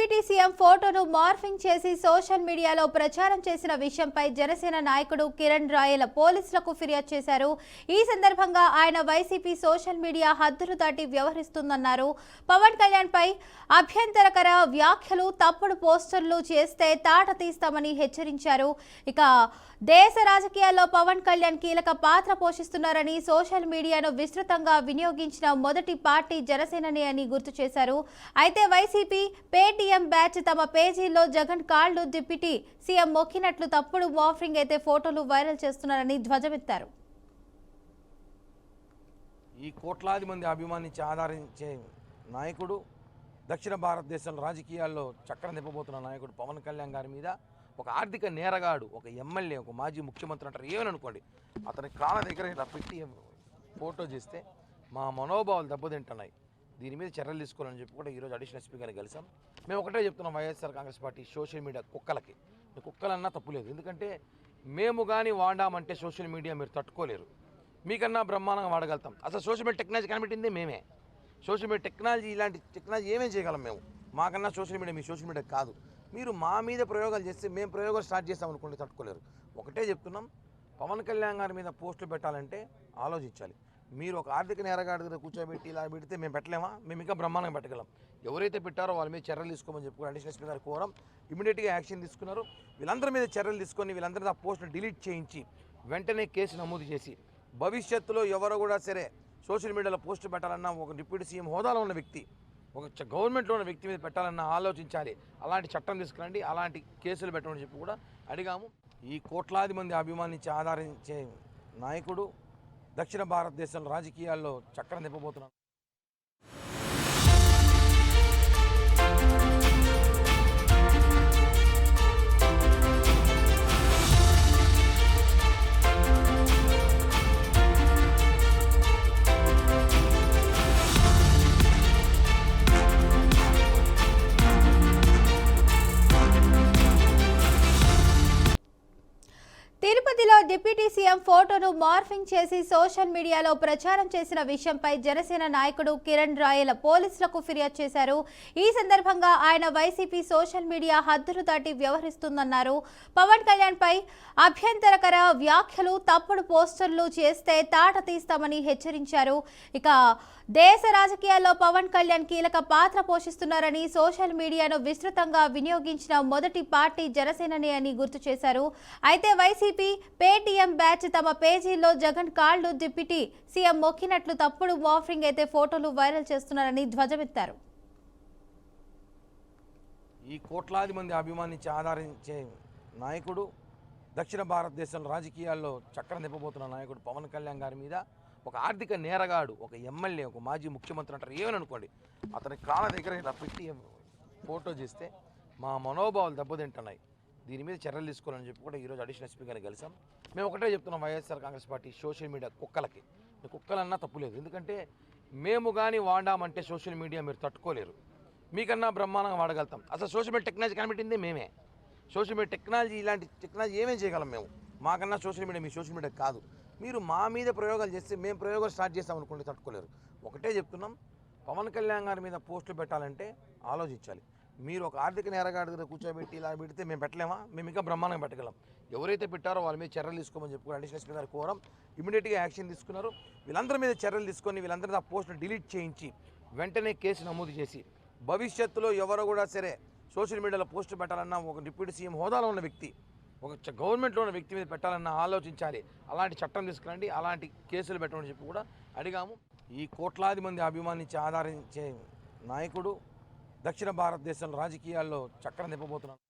Deputy CM ఫోటోను morphing చేసి social మీడియాలో ప్రచారం చేసిన విషయంపై జనసేన నాయకుడు కిరణ్ రాయల పోలీసులకు ఫిర్యాదు చేశారు. ఈ సందర్భంగా ఆయన వైసీపీ సోషల్ మీడియా హద్దులు దాటి వ్యవహరిస్తుందన్నారు. పవన్ కళ్యాణ్ పై అభ్యంతరకర వ్యాఖ్యలు, తప్పుడు పోస్టర్లు చేస్తే తాట తీస్తామని హెచ్చరించారు. ఇక దేశ రాజకీయాల్లో పవన్ కళ్యాణ్ కీలక పాత్ర పోషిస్తున్నారని, సోషల్ మీడియాను విస్తృతంగా వినియోగించిన మొదటి పార్టీ జనసేననే అని గుర్తు చేశారు. అయితే వైసీపీ పేటీఎం బ్యాచ్ తమ పేజీల్లో జగన్ కాళ్లు డిప్యూటీ సీఎం మొక్కినట్లు తప్పుడు మార్ఫింగ్ అయితే ఫోటోలు వైరల్ చేస్తున్నారని ధ్వజమెత్తారు. ఈ కోట్లాది మంది అభిమానించి ఆదరించే నాయకుడు, దక్షిణ భారతదేశంలో రాజకీయాల్లో చక్రం నింపబోతున్న నాయకుడు పవన్ కళ్యాణ్ గారి మీద ఒక ఆర్థిక నేరగాడు, ఒక ఎమ్మెల్యే, ఒక మాజీ ముఖ్యమంత్రి అంటారు ఏమని అనుకోండి, అతని కాళ్ళ దగ్గర ఇలా పెట్టి ఫోటో చేస్తే మా మనోభావాలు దెబ్బతింటున్నాయి. దీని మీద చర్యలు తీసుకోవాలని చెప్పి కూడా ఈరోజు అడిషనల్ ఎస్పీ గారిని కలిసాం. మేము ఒకటే చెప్తున్నాం, YSR Congress party social media కుక్కలకి, కుక్కలన్నా తప్పులేదు. ఎందుకంటే మేము కానీ వాడామంటే సోషల్ మీడియా మీరు తట్టుకోలేరు. మీకన్నా బ్రహ్మాండంగా వాడగలుగుతాం. అసలు సోషల్ మీడియా టెక్నాలజీ కనిపెట్టిందే మేమే. సోషల్ మీడియా టెక్నాలజీ, ఇలాంటి టెక్నాలజీ ఏమేం చేయగలం మేము. మాకన్నా సోషల్ మీడియా మీ సోషల్ మీడియా కాదు. మీరు మా మీద ప్రయోగాలు చేస్తే మేము ప్రయోగాలు స్టార్ట్ చేస్తాం అనుకోండి, తట్టుకోలేరు. ఒకటే చెప్తున్నాం, పవన్ కళ్యాణ్ గారి మీద పోస్టులు పెట్టాలంటే ఆలోచించాలి. మీరు ఒక ఆర్థిక నేరగాడి దగ్గర కూర్చోబెట్టి ఇలా పెడితే మేము పెట్టలేమా? మేము ఇంకా బ్రహ్మాండంగా పెట్టగలం. ఎవరైతే పెట్టారో వాళ్ళ మీద చర్యలు తీసుకోమని చెప్పి అడిషనల్ ఎస్పీ గారు కోరం. ఇమీడియట్గా యాక్షన్ తీసుకున్నారు. వీళ్ళందరి మీద చర్యలు తీసుకొని వీళ్ళందరినీ ఆ పోస్టులు డిలీట్ చేయించి వెంటనే కేసు నమోదు చేసి, భవిష్యత్తులో ఎవరు కూడా సరే సోషల్ మీడియాలో పోస్టులు పెట్టాలన్నా ఒక డిప్యూటీ సీఎం హోదాలో ఉన్న వ్యక్తి, ఒక గవర్నమెంట్లో ఉన్న వ్యక్తి మీద పెట్టాలన్నా ఆలోచించాలి. అలాంటి చట్టం తీసుకురండి, అలాంటి కేసులు పెట్టమని చెప్పి కూడా అడిగాము. ఈ కోట్లాది మంది అభిమానించి ఆదరించే నాయకుడు, దక్షిణ భారతదేశంలో రాజకీయాల్లో చక్రం నింపబోతున్నాడు. తిరుపతిలో డిప్యూటీ సీఎం ఫోటోను మార్ఫింగ్ చేసి సోషల్ మీడియాలో ప్రచారం చేసిన విషయంపై జనసేన నాయకుడు కిరణ్ రాయల పోలీసులకు ఫిర్యాదు చేశారు. ఈ సందర్భంగా ఆయన వైసీపీ సోషల్ మీడియా హద్దులు దాటి వ్యవహరిస్తుందన్నారు. పవన్ కళ్యాణ్ పై అభ్యంతరకర వ్యాఖ్యలు, తప్పుడు పోస్టర్లు చేస్తే తాట తీస్తామని హెచ్చరించారు. ఇక దేశ రాజకీయాల్లో పవన్ కళ్యాణ్ కీలక పాత్ర పోషిస్తున్నారని, సోషల్ మీడియాను విస్తృతంగా వినియోగించిన మొదటి పార్టీ జనసేననే అని గుర్తు చేశారు. అయితే వైసీపీ పేటీఎం బ్యాచ్ తమ పేజీల్లో జగన్ కాళ్లు డిప్యూటీ సీఎం మొక్కినట్లు తప్పుడు మార్ఫింగ్ అయితే ఫోటోలు వైరల్ చేస్తున్నారని ధ్వజమెత్తారు. ఈ కోట్లాది మంది అభిమానించి ఆదరించే నాయకుడు, దక్షిణ భారతదేశంలో రాజకీయాల్లో చక్రం నింపబోతున్న నాయకుడు పవన్ కళ్యాణ్ గారి మీద ఒక ఆర్థిక నేరగాడు, ఒక ఎమ్మెల్యే, ఒక మాజీ ముఖ్యమంత్రి అంటారు ఏమని అనుకోండి, అతని కాళ్ళ దగ్గర ఇలా పెట్టి ఫోటో చేస్తే మా మనోభావాలు దెబ్బతింటున్నాయి. దీని మీద చర్యలు తీసుకోవాలని చెప్పి కూడా ఈరోజు అడిషనల్ ఎస్పీ గారిని కలిసాం. మేము ఒకటే చెప్తున్నాం, YSR Congress party social media కుక్కలకి, కుక్కలన్నా తప్పులేదు. ఎందుకంటే మేము కానీ వాడామంటే సోషల్ మీడియా మీరు తట్టుకోలేరు. మీకన్నా బ్రహ్మాండంగా వాడగలుగుతాం. అసలు సోషల్ మీడియా టెక్నాలజీ కనిపెట్టిందే మేమే. సోషల్ మీడియా టెక్నాలజీ, ఇలాంటి టెక్నాలజీ ఏమేం చేయగలం మేము. మాకన్నా సోషల్ మీడియా మీ సోషల్ మీడియా కాదు. మీరు మా మీద ప్రయోగాలు చేస్తే మేము ప్రయోగాలు స్టార్ట్ చేస్తాం అనుకోండి, తట్టుకోలేరు. ఒకటే చెప్తున్నాం, పవన్ కళ్యాణ్ గారి మీద పోస్టులు పెట్టాలంటే ఆలోచించాలి. మీరు ఒక ఆర్థిక నేరగాడి దగ్గర కూర్చోబెట్టి ఇలా పెడితే మేము పెట్టలేమా? మేము ఇంకా బ్రహ్మాండంగా పెట్టగలం. ఎవరైతే పెట్టారో వాళ్ళ మీద చర్యలు తీసుకోమని చెప్పి అడిషనల్ ఎస్పీ గారు కోరం. ఇమీడియట్గా యాక్షన్ తీసుకున్నారు. వీళ్ళందరి మీద చర్యలు తీసుకొని వీళ్ళందరినీ ఆ పోస్టులు డిలీట్ చేయించి వెంటనే కేసు నమోదు చేసి, భవిష్యత్తులో ఎవరు కూడా సరే సోషల్ మీడియాలో పోస్టులు పెట్టాలన్నా ఒక డిప్యూటీ సీఎం హోదాలో ఉన్న వ్యక్తి, ఒక గవర్నమెంట్లో ఉన్న వ్యక్తి మీద పెట్టాలన్నా ఆలోచించాలి. అలాంటి చట్టం తీసుకురండి, అలాంటి కేసులు పెట్టమని చెప్పి కూడా అడిగాము. ఈ కోట్లాది మంది అభిమానించి ఆదరించే నాయకుడు, దక్షిణ భారతదేశంలో రాజకీయాల్లో చక్రం నింపబోతున్నాడు.